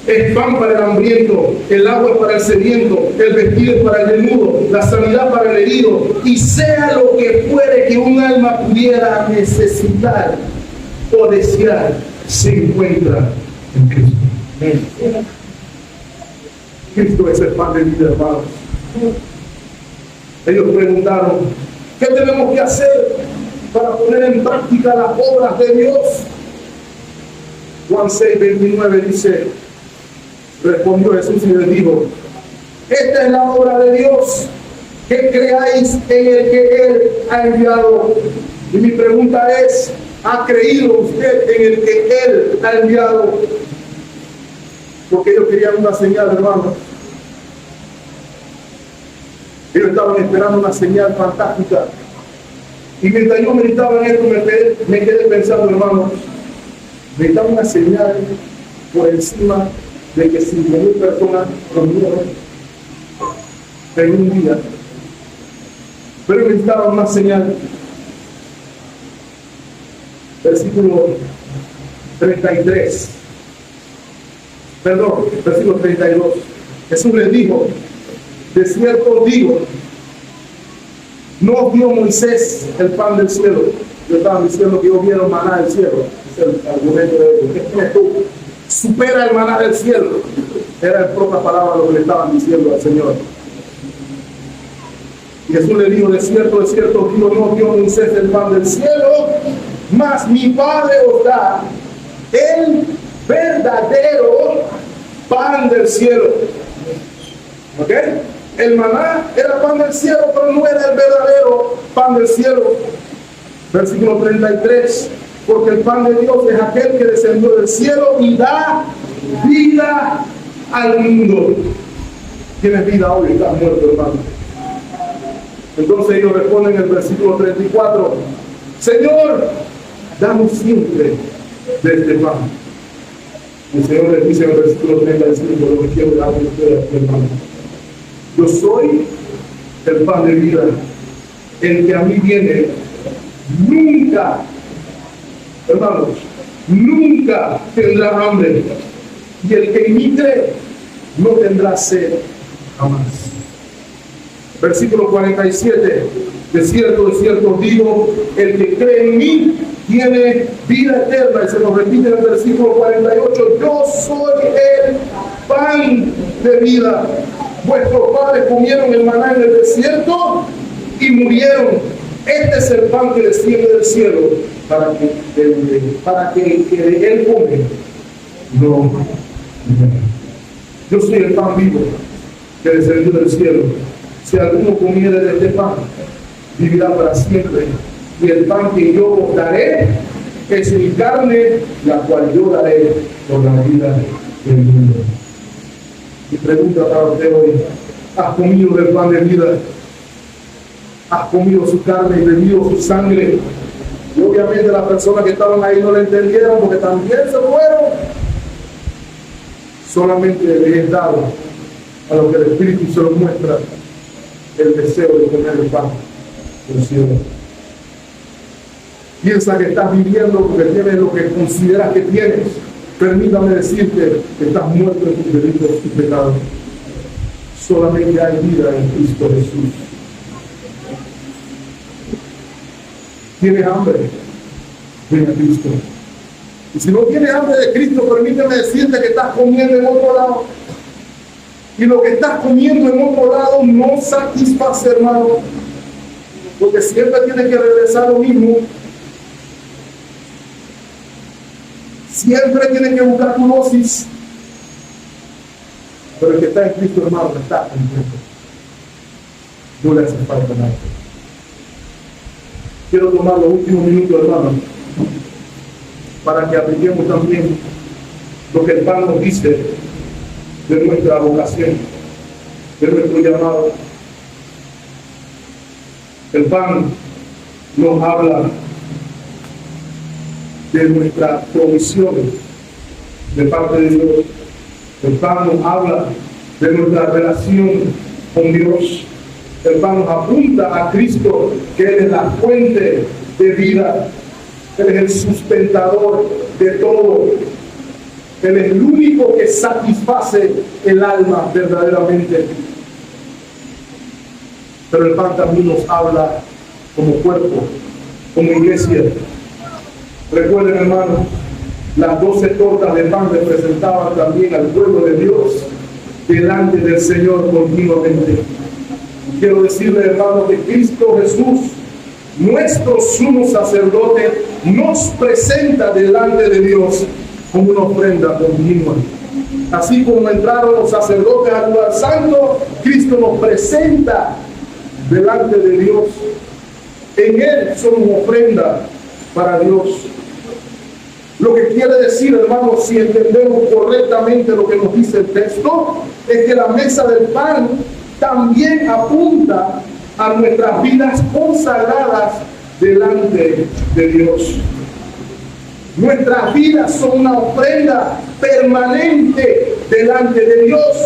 Speaker 1: El pan para el hambriento, el agua para el sediento, el vestido para el desnudo, la sanidad para el herido, y sea lo que fuere que un alma pudiera necesitar o desear, se encuentra en Cristo. Cristo es el pan de vida, hermanos. Ellos preguntaron: ¿qué tenemos que hacer para poner en práctica las obras de Dios? Juan 6:29 dice: respondió Jesús y les dijo: esta es la obra de Dios, que creáis en el que Él ha enviado. Y mi pregunta es: ¿ha creído usted en el que Él ha enviado? Porque ellos querían una señal, hermano. Ellos estaban esperando una señal fantástica. Y mientras yo meditaba en esto, me quedé pensando, hermanos, necesitaba una señal por encima de que 5,000 personas dormieron en un día. Pero necesitaban más señal. Versículo 33. Perdón, versículo 32. Jesús les dijo: de cierto os digo, no dio Moisés el pan del cielo. Yo estaba diciendo que ellos vieron maná del cielo. Es el argumento de ellos. ¿Qué tienes tú? Supera el maná del cielo. Era en pocas palabras lo que le estaban diciendo al Señor. Y Jesús le dijo: de cierto os digo, no dio Moisés el pan del cielo, mas mi Padre os da el verdadero pan del cielo. ¿Ok? El maná era pan del cielo, pero no era el verdadero pan del cielo. Versículo 33. Porque el pan de Dios es aquel que descendió del cielo y da vida al mundo. Tienes vida hoy, estás muerto, hermano. Entonces ellos responden en el versículo 34: Señor, danos siempre de este pan. El Señor les dice en el versículo 35, lo que quiero dar a ustedes, hermano: yo soy el pan de vida. El que a mí viene nunca, hermanos, nunca tendrá hambre. Y el que en mí cree no tendrá sed jamás. Versículo 47. De cierto os digo, el que cree en mí tiene vida eterna. Y se nos repite en el versículo 48: yo soy el pan de vida. Vuestros padres comieron el maná en el desierto y murieron. Este es el pan que desciende del cielo, para que el que de él come no muera. Yo soy el pan vivo que descendió del cielo. Si alguno comiere de este pan, vivirá para siempre. Y el pan que yo os daré es mi carne, la cual yo daré por la vida del mundo. Mi pregunta para usted hoy: ¿has comido del pan de vida? ¿Has comido su carne y bebido su sangre? Y obviamente las personas que estaban ahí no lo entendieron, porque también se fueron. Solamente les he dado a lo que el Espíritu se lo muestra el deseo de comer el pan del cielo. Piensa que estás viviendo porque tienes lo que consideras que tienes. Permítame decirte que estás muerto en tus delitos y pecados. Solamente hay vida en Cristo Jesús. ¿Tienes hambre? Ven a Cristo. Y si no tienes hambre de Cristo, permíteme decirte que estás comiendo en otro lado. Y lo que estás comiendo en otro lado no satisface, hermano. Porque siempre tienes que regresar a lo mismo. Siempre tienes que buscar tu dosis. Pero el que está en Cristo, hermano, está completo. No le hace falta nada. Quiero tomar los últimos minutos, hermano, para que apliquemos también lo que el pan nos dice de nuestra vocación, de nuestro llamado. El pan nos habla de nuestra provisión de parte de Dios. El pan nos habla de nuestra relación con Dios. El pan nos apunta a Cristo, que Él es la fuente de vida. Él es el sustentador de todo. Él es el único que satisface el alma verdaderamente. Pero el pan también nos habla como cuerpo, como iglesia. Recuerden, hermanos, las 12 tortas de pan representaban también al pueblo de Dios delante del Señor continuamente. Quiero decirle, hermano, que Cristo Jesús, nuestro sumo sacerdote, nos presenta delante de Dios como una ofrenda continua. Así como entraron los sacerdotes al lugar santo, Cristo nos presenta delante de Dios. En Él somos ofrenda para Dios. Lo que quiere decir, hermanos, si entendemos correctamente lo que nos dice el texto, es que la mesa del pan también apunta a nuestras vidas consagradas delante de Dios. Nuestras vidas son una ofrenda permanente delante de Dios.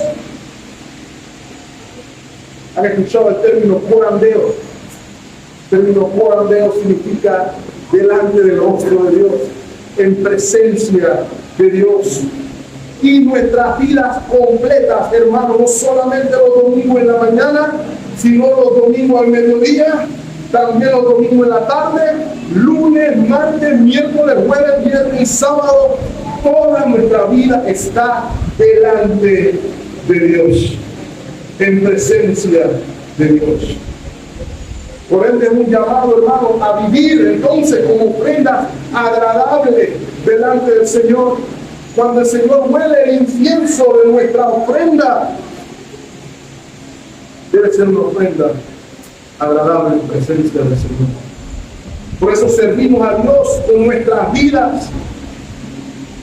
Speaker 1: ¿Han escuchado el término corandeo? El término corandeo significa delante del rostro de Dios, en presencia de Dios. Y nuestras vidas completas, hermanos, no solamente los domingos en la mañana, sino los domingos al mediodía, también los domingos en la tarde, lunes, martes, miércoles, jueves, viernes y sábado. Toda nuestra vida está delante de Dios, en presencia de Dios. Por ende es un llamado, hermano, a vivir entonces como ofrendas agradables delante del Señor. Cuando el Señor huele el incienso de nuestra ofrenda, debe ser una ofrenda agradable en presencia del Señor. Por eso servimos a Dios con nuestras vidas,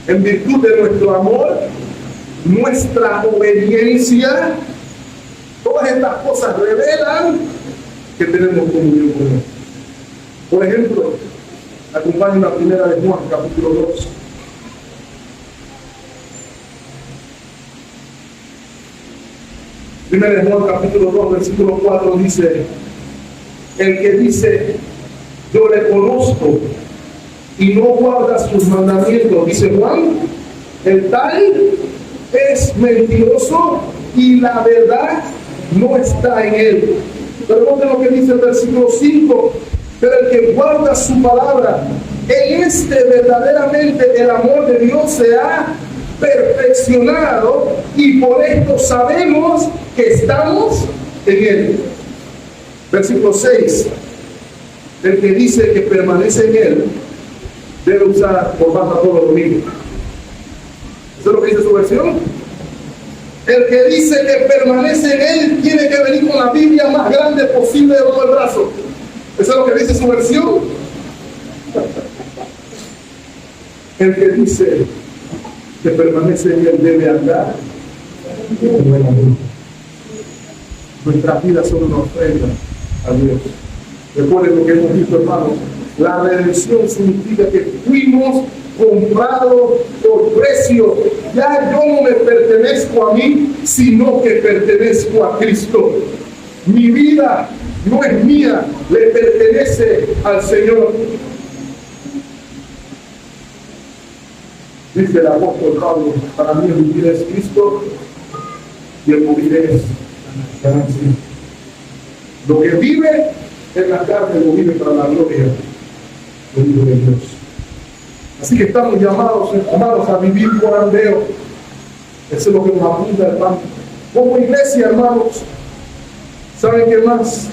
Speaker 1: en virtud de nuestro amor, nuestra obediencia. Todas estas cosas revelan que tenemos comunión con Él. Por ejemplo, acompáñenme a primera de Juan, capítulo 2. Primera de Juan, capítulo 2, versículo 4 dice: el que dice, yo le conozco, y no guarda sus mandamientos, dice Juan, el tal es mentiroso y la verdad no está en él. Pero noten lo que dice el versículo 5: pero el que guarda su palabra, en este verdaderamente el amor de Dios se ha perfeccionado, y por esto sabemos que estamos en él. Versículo 6: el que dice que permanece en él debe usar corbata todos los domingos. ¿Eso es lo que dice su versión? El que dice que permanece en él tiene que venir con la Biblia más grande posible debajo del brazo. ¿Eso es lo que dice su versión? El que dice que permanece en él debe andar en buena luz. Nuestras vidas son una ofrenda a Dios. Recuerden lo que hemos visto, hermanos. La redención significa que fuimos comprados por precio. Ya yo no me pertenezco a mí, sino que pertenezco a Cristo. Mi vida no es mía, le pertenece al Señor. Dice el apóstol Pablo, para mí el vivir es Cristo y el morir es ganancia. Lo que vive en la carne lo vive para la gloria del Hijo de Dios. Así que estamos llamados, hermanos, a vivir por andeo. Eso es lo que nos apunta el pan. Como iglesia, hermanos, ¿saben qué más?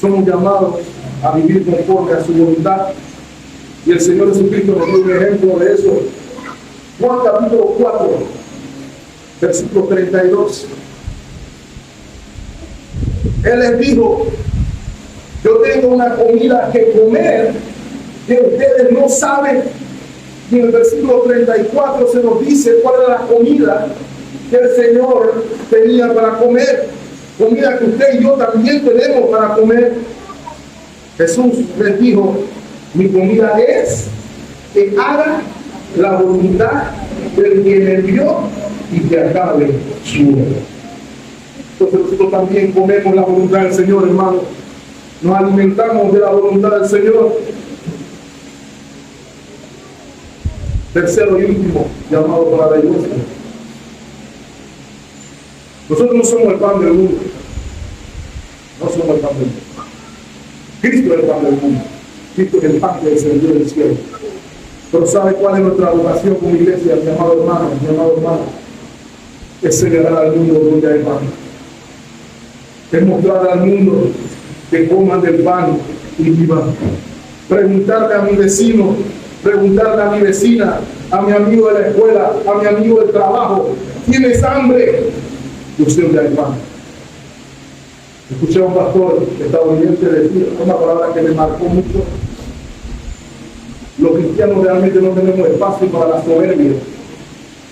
Speaker 1: Somos llamados a vivir conforme a su voluntad. Y el Señor Jesucristo nos dio un ejemplo de eso. Juan capítulo 4, versículo 32. Él les dijo, yo tengo una comida que comer que ustedes no saben. Y en el versículo 34 se nos dice cuál era la comida que el Señor tenía para comer. Comida que usted y yo también tenemos para comer. Jesús les dijo, mi comida es que haga la voluntad del que me envió y que acabe su obra. Entonces nosotros también comemos la voluntad del Señor, hermano. Nos alimentamos de la voluntad del Señor. Tercero y último, llamado para la iglesia. Nosotros no somos el pan del mundo. No somos el pan del mundo. Cristo es el pan del mundo. Cristo es el pan que descendió del cielo. Pero ¿sabe cuál es nuestra vocación como iglesia, mi amado hermano, mi amado hermano? Es señalar al mundo donde hay pan. Es mostrar al mundo que coman del pan y vivan. Preguntarle a mi vecino, preguntarle a mi vecina, a mi amigo de la escuela, a mi amigo del trabajo, ¿tienes hambre? Yo sé dónde hay pan. Escuché a un pastor estadounidense decir una palabra que me marcó mucho. Los cristianos realmente no tenemos espacio para la soberbia,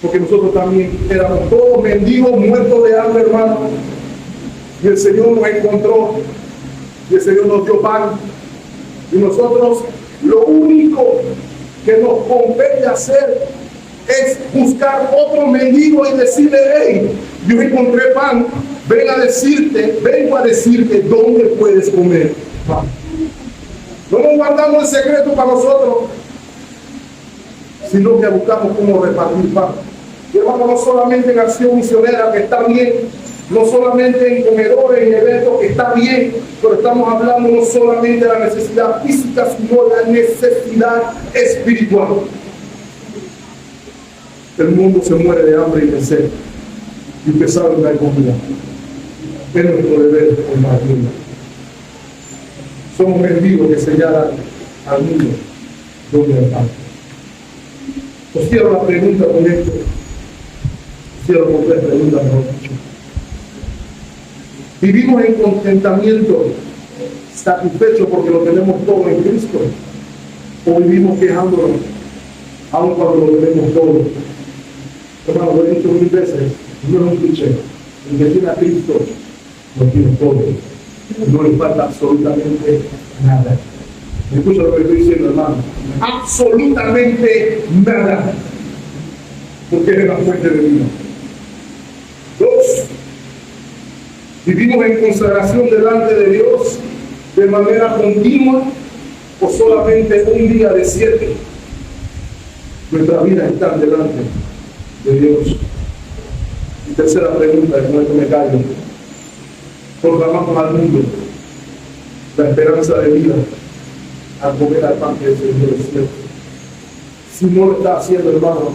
Speaker 1: porque nosotros también éramos todos mendigos, muertos de hambre, hermano. Y el Señor nos encontró, y el Señor nos dio pan. Y nosotros lo único que nos compete hacer es buscar otro mendigo y decirle, hey, yo encontré pan, vengo a decirte dónde puedes comer pan. No nos guardamos el secreto para nosotros, sino que buscamos cómo repartir pan. Y hermano, no solamente en acción misionera, que está bien, no solamente en comedores, en eventos, que está bien, pero estamos hablando no solamente de la necesidad física, sino de la necesidad espiritual. El mundo se muere de hambre y de sed, y usted sabe que hay comida. Es nuestro deber compartirla. Somos mendigos que señalan al mundo donde hay pan. Os quiero la pregunta con esto. Quiero con tres preguntas, mejor dicho. ¿Vivimos en contentamiento, satisfechos porque lo tenemos todo en Cristo? ¿O vivimos quejándonos, aun cuando lo tenemos todo? Hermano, lo he dicho mil veces, no es un cliché. El que tiene a Cristo, lo tiene todo. No le falta absolutamente nada. Escucha lo que estoy diciendo, hermano. Absolutamente nada. Porque es la fuente de vida. Dos, ¿vivimos en consagración delante de Dios de manera continua o solamente un día de 7? Nuestra vida está delante de Dios. Y tercera pregunta, y con esto me callo. Proclamamos al mundo la esperanza de vida al comer al pan que descendió del cielo. Si no lo está haciendo, hermano,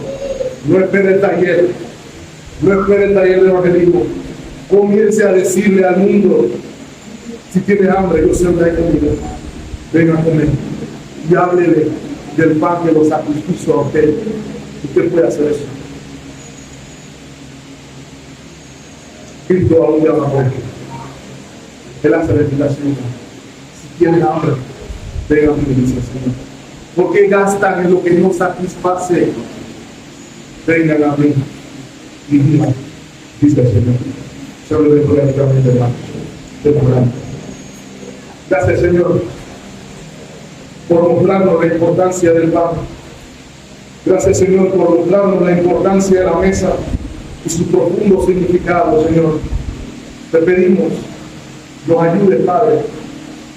Speaker 1: no espere el taller, no espere el taller de evangelismo. Comience a decirle al mundo, si tiene hambre, yo sé dónde hay comida, venga a comer. Y háblele del pan que lo sacrificio a usted. Usted puede hacer eso. Cristo aún llama hoy. Él hace la invitación. Si tienen hambre, vengan a mi Señor. ¿Por qué gastan en lo que no satisface? Vengan a mí y vivan, dice el Señor. Se lo dejo realmente, hermano. Gracias, Señor, por mostrarnos la importancia del pan. Gracias, Señor, por mostrarnos la importancia de la mesa y su profundo significado, Señor. Te pedimos, nos ayudes, Padre,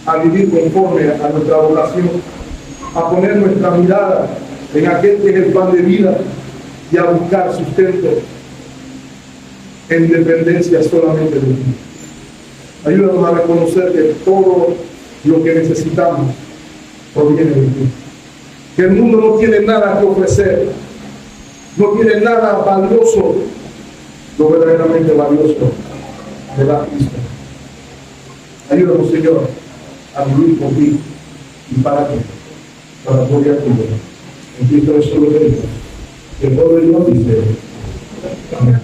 Speaker 1: a vivir conforme a nuestra vocación, a poner nuestra mirada en aquel que es el pan de vida y a buscar sustento en dependencia solamente de ti. Ayúdanos a reconocer que todo lo que necesitamos proviene de ti. Que el mundo no tiene nada que ofrecer, no tiene nada valioso. Lo verdaderamente valioso de la Cristo. Ayúdanos, Señor, a vivir por ti y para ti, para gloria tuya. En Cristo Jesús lo pedimos. Que todo el mundo dice amén.